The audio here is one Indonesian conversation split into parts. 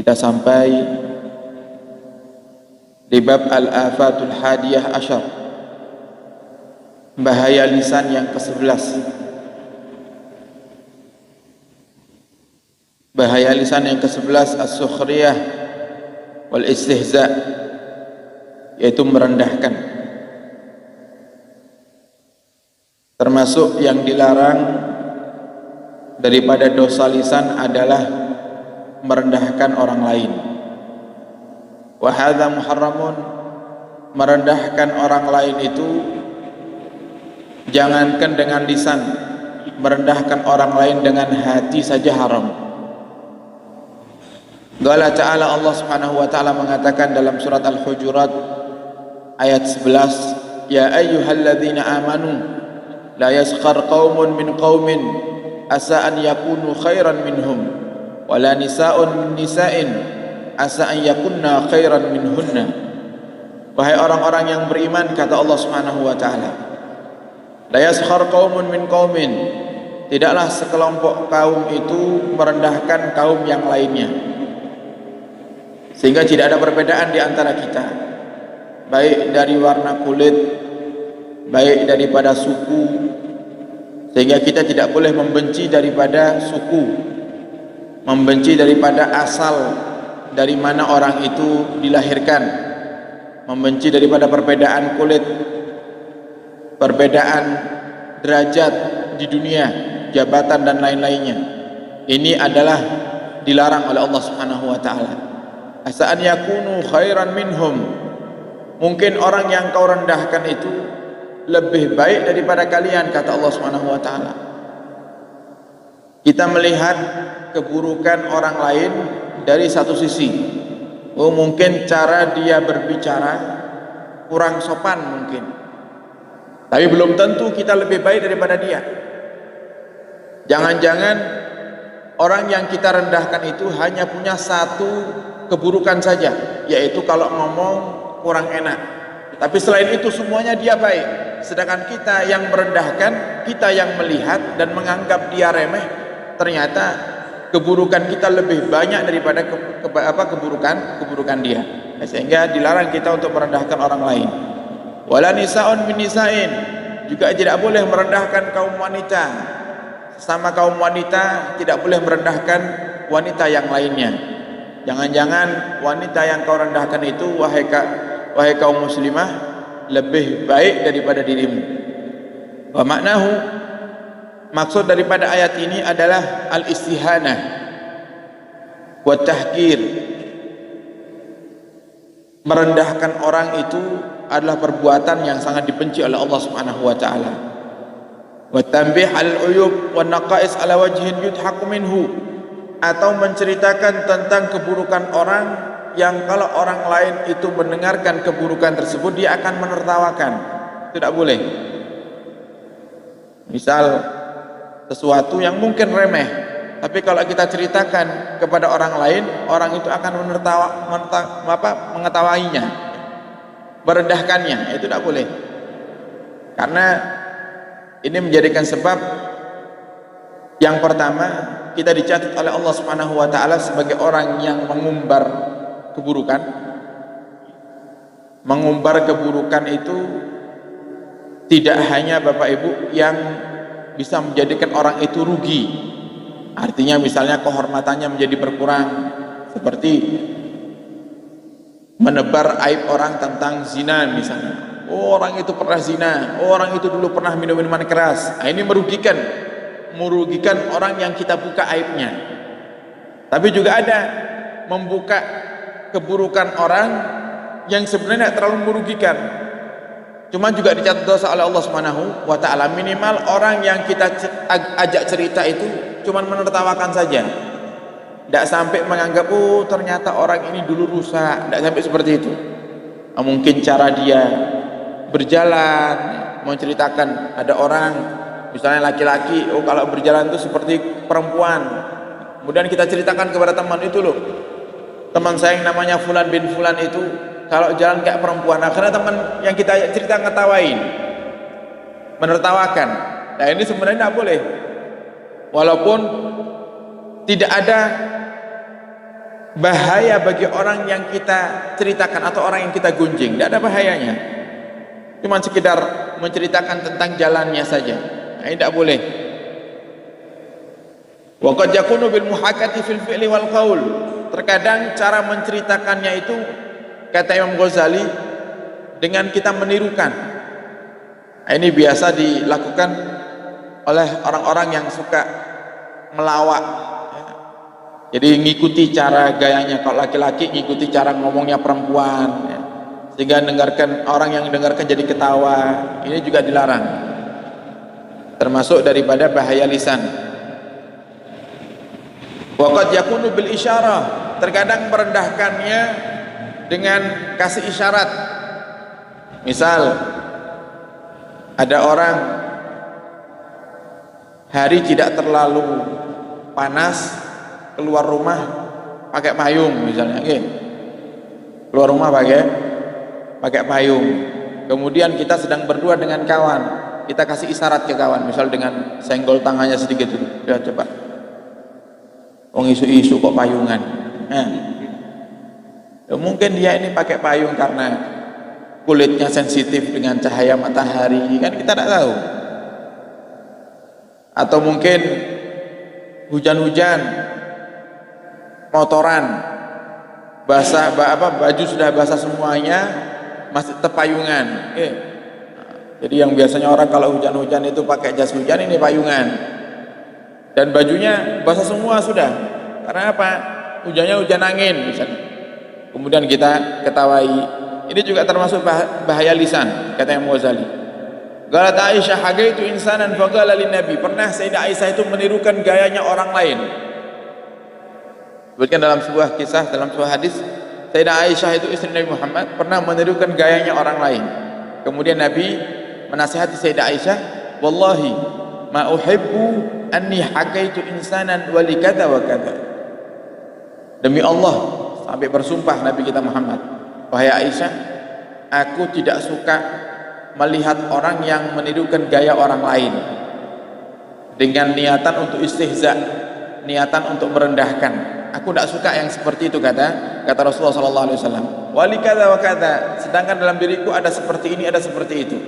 Kita sampai di bab al-afatul hadiyah asyar, bahaya lisan yang ke-11. Bahaya lisan yang ke-11 as-sukhriyah wal istihza, yaitu merendahkan. Termasuk yang dilarang daripada dosa lisan adalah merendahkan orang lain. Wa hadza muharramun, merendahkan orang lain itu jangankan dengan lisan, merendahkan orang lain dengan hati saja haram. Qala ta'ala, Allah Subhanahu wa ta'ala mengatakan dalam surat Al-Hujurat ayat 11, ya ayyuhalladzina amanu la yaskhar qaumun min qaumin asa an yakunu khairan minhum wala nisa'un min nisa'in asa an yakunna khairan minhunna. Wahai orang-orang yang beriman, kata Allah Subhanahu wa ta'ala, la yaskhar qaumun min qaumin, tidaklah sekelompok kaum itu merendahkan kaum yang lainnya, sehingga tidak ada perbedaan di antara kita, baik dari warna kulit, baik daripada suku, sehingga kita tidak boleh membenci daripada suku, membenci daripada asal dari mana orang itu dilahirkan, membenci daripada perbedaan kulit, perbedaan derajat di dunia, jabatan dan lain-lainnya. Ini adalah dilarang oleh Allah Subhanahu wa ta'ala. Asa an yakunu khairan minhum, mungkin orang yang kau rendahkan itu lebih baik daripada kalian, kata Allah Subhanahu wa ta'ala. Kita melihat keburukan orang lain dari satu sisi. Oh, mungkin cara dia berbicara kurang sopan mungkin, tapi belum tentu kita lebih baik daripada dia. Jangan-jangan orang yang kita rendahkan itu hanya punya satu keburukan saja, yaitu kalau ngomong kurang enak, tapi selain itu semuanya dia baik. Sedangkan kita yang merendahkan, kita yang melihat dan menganggap dia remeh, ternyata keburukan kita lebih banyak daripada keburukan dia. Sehingga dilarang kita untuk merendahkan orang lain. Wala nisa'un min nisa'in, juga tidak boleh merendahkan kaum wanita. Sesama kaum wanita tidak boleh merendahkan wanita yang lainnya. Jangan-jangan wanita yang kau rendahkan itu, wahai kaum muslimah, lebih baik daripada dirimu. Wa maknahu, maksud daripada ayat ini adalah al-istihanah wa tahqir. Merendahkan orang itu adalah perbuatan yang sangat dibenci oleh Allah Subhanahu wa ta'ala. Wa tanbih al-uyub wa naqais ala wajhin yudhaqu minhu, atau menceritakan tentang keburukan orang yang kalau orang lain itu mendengarkan keburukan tersebut dia akan menertawakan. Tidak boleh. Misal sesuatu yang mungkin remeh, tapi kalau kita ceritakan kepada orang lain, orang itu akan mengetahuinya, merendahkannya. Itu tidak boleh, karena ini menjadikan sebab yang pertama, kita dicatat oleh Allah Subhanahu wa ta'ala sebagai orang yang mengumbar keburukan. Mengumbar keburukan itu tidak hanya Bapak Ibu yang bisa menjadikan orang itu rugi, artinya misalnya kehormatannya menjadi berkurang, seperti menebar aib orang tentang zina misalnya. Oh, orang itu pernah zina, oh, orang itu dulu pernah minum minuman keras. Nah, ini merugikan orang yang kita buka aibnya. Tapi juga ada membuka keburukan orang yang sebenarnya tidak terlalu merugikan, cuma juga dicatat dosa oleh Allah Subhanahu wa ta'ala. Minimal orang yang kita ajak cerita itu cuma menertawakan saja, tidak sampai menganggap oh ternyata orang ini dulu rusak, tidak sampai seperti itu. Mungkin cara dia berjalan, menceritakan ada orang misalnya laki-laki, oh kalau berjalan itu seperti perempuan, kemudian kita ceritakan kepada teman itu, loh teman saya yang namanya Fulan bin Fulan itu kalau jalan kayak perempuan. Akhirnya teman yang kita cerita ngetawain, menertawakan. Nah, ini sebenarnya tidak boleh, walaupun tidak ada bahaya bagi orang yang kita ceritakan atau orang yang kita gunjing. Tidak ada bahayanya, cuma sekedar menceritakan tentang jalannya saja. Nah, ini tidak boleh. Wa qad yakunu bil muhakati fil fi'li wal qaul. Terkadang cara menceritakannya itu, kata Imam Ghazali, dengan kita menirukan. Nah, ini biasa dilakukan oleh orang-orang yang suka melawak. Jadi ngikuti cara gayanya, kalau laki-laki ngikuti cara ngomongnya perempuan, ya. Sehingga dengarkan, orang yang dengarkan jadi ketawa. Ini juga dilarang, termasuk daripada bahaya lisan. Waqad yakunu bil isyarah, terkadang merendahkannya dengan kasih isyarat. Misal ada orang hari tidak terlalu panas, keluar rumah pakai payung misalnya, keluar rumah pakai payung. Kemudian kita sedang berdua dengan kawan, kita kasih isyarat ke kawan, misal dengan senggol tangannya sedikit dulu, ya coba, wong isu-isu kok payungan. Ya, mungkin dia ini pakai payung karena kulitnya sensitif dengan cahaya matahari, kan kita tidak tahu. Atau mungkin hujan-hujan, motoran, basah, baju sudah basah semuanya, masih terpayungan. Jadi yang biasanya orang kalau hujan-hujan itu pakai jas hujan, ini payungan. Dan bajunya basah semua sudah. Karena apa? Hujannya hujan angin misalnya. Kemudian kita ketawai. Ini juga termasuk bahaya lisan, kata Imam Ghazali. Galat Aisyah hagaitu insanan faqala lin Nabi. Pernah Sayyidah Aisyah itu menirukan gayanya orang lain. Sebutkan dalam sebuah kisah, dalam sebuah hadis, Sayyidah Aisyah itu istri Nabi Muhammad pernah menirukan gayanya orang lain. Kemudian Nabi menasihati Sayyidah Aisyah, wallahi ma uhibbu anni hakaitu insanan wa likadza wa kadza. Demi Allah, sampai bersumpah Nabi kita Muhammad, wahai Aisyah, aku tidak suka melihat orang yang menirukan gaya orang lain dengan niatan untuk istihza, niatan untuk merendahkan. Aku tidak suka yang seperti itu, kata Rasulullah sallallahu alaihi wasallam. Wali kadza wa kadza, sedangkan dalam diriku ada seperti ini, ada seperti itu.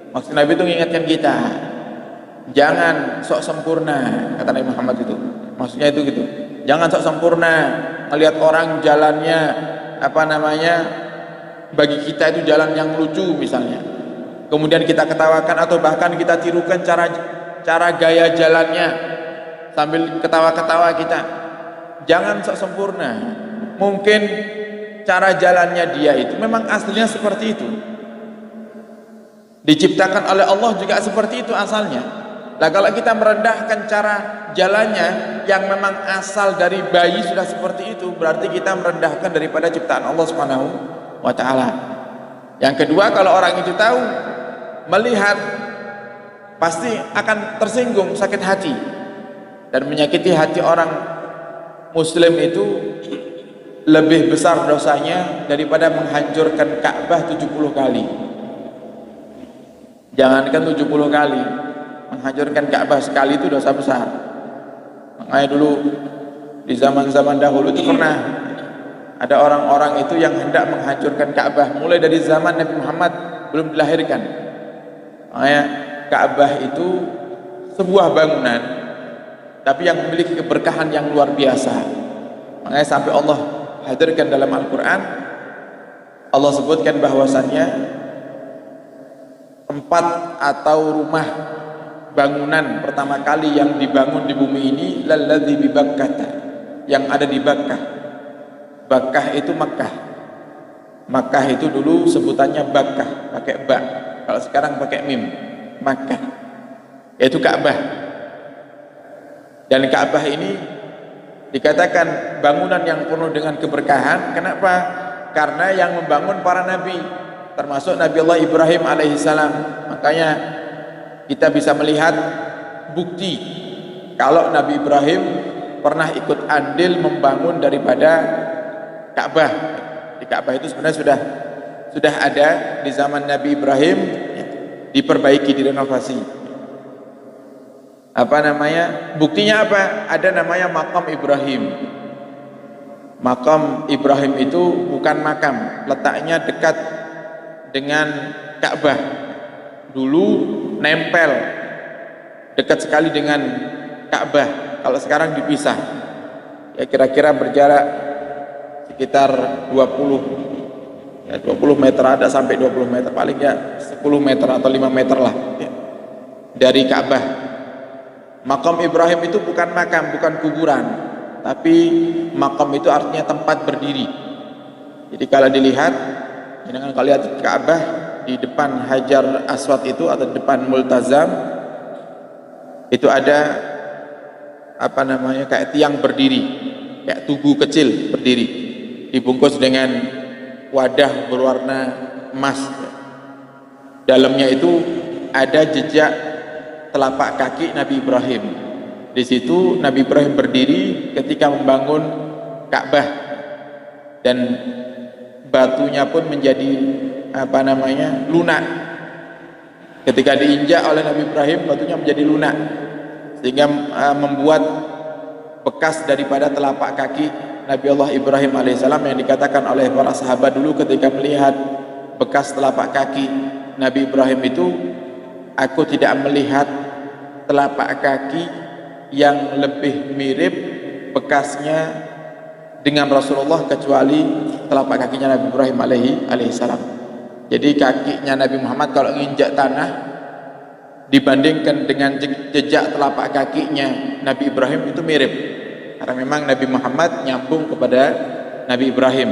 Maksud Nabi itu mengingatkan kita, jangan sok sempurna, kata Nabi Muhammad itu. Maksudnya itu gitu. Jangan sok sempurna, melihat orang jalannya bagi kita itu jalan yang lucu misalnya. Kemudian kita ketawakan atau bahkan kita tirukan cara gaya jalannya sambil ketawa-ketawa kita. Jangan sok sempurna. Mungkin cara jalannya dia itu memang aslinya seperti itu, diciptakan oleh Allah juga seperti itu asalnya. Nah, kalau kita merendahkan cara jalannya yang memang asal dari bayi sudah seperti itu, berarti kita merendahkan daripada ciptaan Allah Subhanahu wa taala. Yang kedua, kalau orang itu tahu, melihat, pasti akan tersinggung, sakit hati, dan menyakiti hati orang muslim itu lebih besar dosanya daripada menghancurkan Ka'bah 70 kali. Jangankan 70 kali, menghancurkan Ka'bah sekali itu dosa besar. Makanya dulu di zaman-zaman dahulu itu pernah ada orang-orang itu yang hendak menghancurkan Ka'bah mulai dari zaman Nabi Muhammad belum dilahirkan. Makanya Ka'bah itu sebuah bangunan tapi yang memiliki keberkahan yang luar biasa. Makanya sampai Allah hadirkan dalam Al-Quran, Allah sebutkan bahwasannya tempat atau rumah bangunan pertama kali yang dibangun di bumi ini lalladzi bi Bakkah, yang ada di Bakkah. Bakkah itu Makkah. Makkah itu dulu sebutannya Bakkah, pakai ba. Kalau sekarang pakai mim, Makkah. Yaitu Ka'bah. Dan Ka'bah ini dikatakan bangunan yang penuh dengan keberkahan. Kenapa? Karena yang membangun para nabi, termasuk Nabi Allah Ibrahim alaihissalam. Makanya kita bisa melihat bukti kalau Nabi Ibrahim pernah ikut andil membangun daripada Ka'bah. Di Ka'bah itu sebenarnya sudah ada di zaman Nabi Ibrahim, diperbaiki, direnovasi. Buktinya apa? Ada namanya Maqam Ibrahim. Makam Ibrahim itu bukan makam, letaknya dekat dengan Ka'bah. Dulu nempel dekat sekali dengan Ka'bah. Kalau sekarang dipisah, ya kira-kira berjarak sekitar 20 meter, ada sampai 20 meter, paling ya 10 meter atau 5 meter lah ya, dari Ka'bah. Makam Ibrahim itu bukan makam, bukan kuburan, tapi makam itu artinya tempat berdiri. Jadi kalau dilihat, jangan kalau lihat Ka'bah, di depan Hajar Aswad itu atau depan Multazam itu ada apa namanya, kayak tiang berdiri, kayak tugu kecil berdiri, dibungkus dengan wadah berwarna emas. Dalamnya itu ada jejak telapak kaki Nabi Ibrahim. Di situ Nabi Ibrahim berdiri ketika membangun Ka'bah, dan batunya pun menjadi apa namanya, lunak. Ketika diinjak oleh Nabi Ibrahim, batunya menjadi lunak, sehingga membuat bekas daripada telapak kaki Nabi Allah Ibrahim alaihissalam, yang dikatakan oleh para sahabat dulu ketika melihat bekas telapak kaki Nabi Ibrahim itu, aku tidak melihat telapak kaki yang lebih mirip bekasnya dengan Rasulullah kecuali telapak kakinya Nabi Ibrahim alaihissalam. Jadi kakinya Nabi Muhammad kalau nginjak tanah dibandingkan dengan jejak telapak kakinya Nabi Ibrahim itu mirip, karena memang Nabi Muhammad nyambung kepada Nabi Ibrahim.